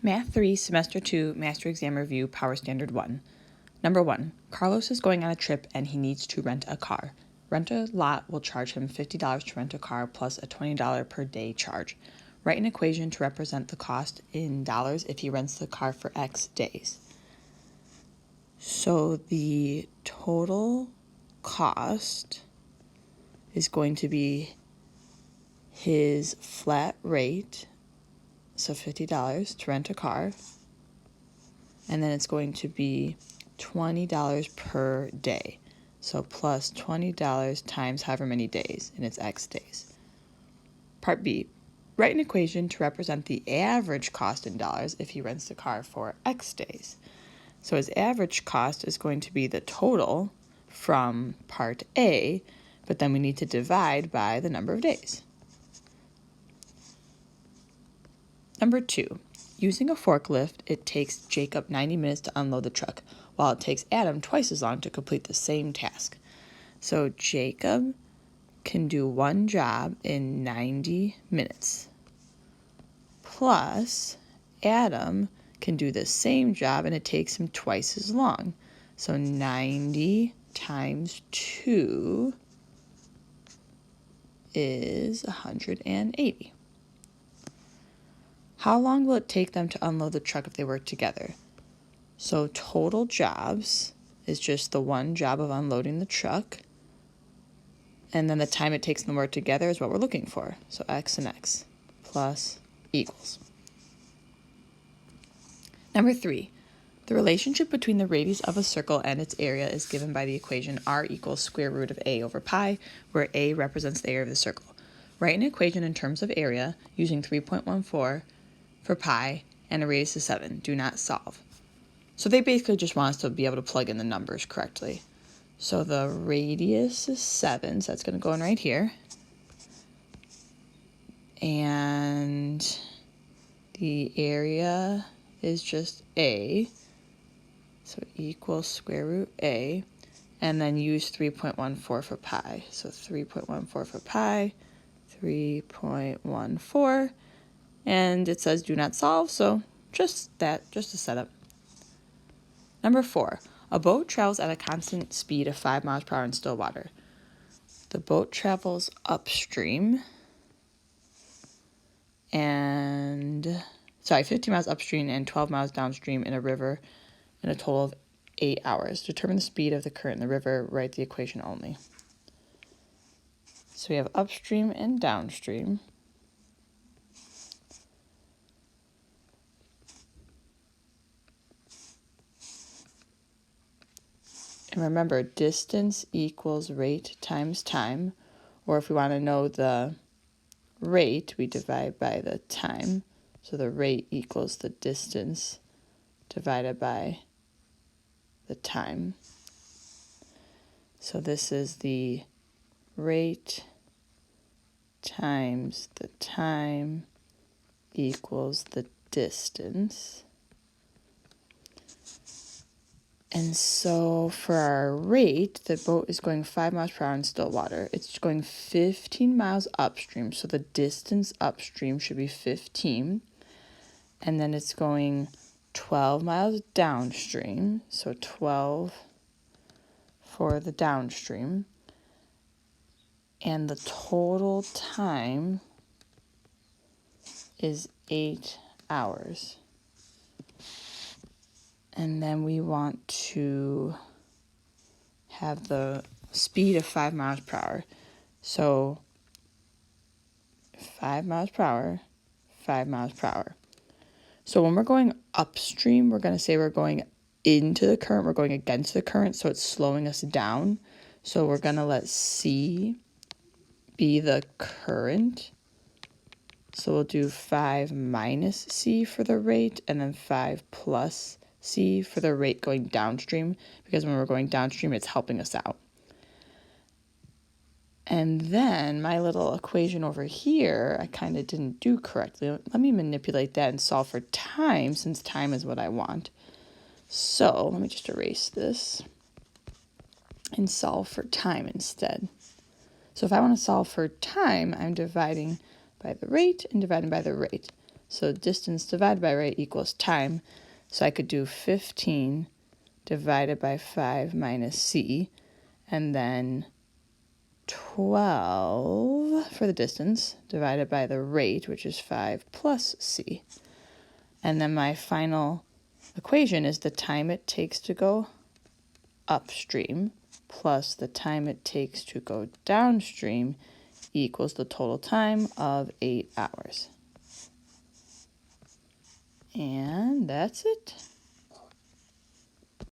Math 3, Semester 2, Master Exam Review, Power Standard 1. Number 1. Carlos is going on a trip and he needs to rent a car. Rent-A-Lot will charge him $50 to rent a car plus a $20 per day charge. Write an equation to represent the cost in dollars if he rents the car for X days. So the total cost is going to be his flat rate, so $50 to rent a car, and then it's going to be $20 per day, so plus $20 times however many days, and it's X days. Part B, write an equation to represent the average cost in dollars if he rents the car for X days. So his average cost is going to be the total from part A, but then we need to divide by the number of days. Number 2, using a forklift, it takes Jacob 90 minutes to unload the truck, while it takes Adam twice as long to complete the same task. So Jacob can do one job in 90 minutes, plus Adam can do the same job and it takes him twice as long. So 90 times 2 is 180. How long will it take them to unload the truck if they work together? So total jobs is just the one job of unloading the truck. And then the time it takes them to work together is what we're looking for. So X and X plus equals. Number 3, the relationship between the radius of a circle and its area is given by the equation r equals square root of a over pi, where a represents the area of the circle. Write an equation in terms of area using 3.14 for pi and a radius of 7. Do not solve. So they basically just want us to be able to plug in the numbers correctly. So the radius is 7, so that's going to go in right here. And the area is just a, so equals square root a, and then use 3.14 for pi. So 3.14 for pi, 3.14, and it says do not solve, so just a setup. Number 4, a boat travels at a constant speed of 5 miles per hour in still water. The boat travels upstream 15 miles upstream and 12 miles downstream in a river in a total of 8 hours. Determine the speed of the current in the river. Write the equation only. So we have upstream and downstream. And remember, distance equals rate times time, or if we want to know the rate, we divide by the time. So the rate equals the distance divided by the time. So this is the rate times the time equals the distance. And so for our rate, the boat is going 5 miles per hour in still water. It's going 15 miles upstream, so the distance upstream should be 15. And then it's going 12 miles downstream, so 12 for the downstream. And the total time is 8 hours. And then we want to have the speed of 5 miles per hour. So 5 miles per hour, 5 miles per hour. So when we're going upstream, we're going to say we're going into the current, we're going against the current, so it's slowing us down. So we're going to let C be the current. So we'll do 5 minus C for the rate, and then 5 plus C for the rate going downstream, because when we're going downstream, it's helping us out. And then my little equation over here, I kind of didn't do correctly. Let me manipulate that and solve for time, since time is what I want. So let me just erase this and solve for time instead. So if I want to solve for time, I'm dividing by the rate and dividing by the rate. So distance divided by rate equals time. So I could do 15 divided by 5 minus c, and then 12 for the distance divided by the rate, which is 5 plus c. And then my final equation is the time it takes to go upstream plus the time it takes to go downstream equals the total time of 8 hours. And that's it.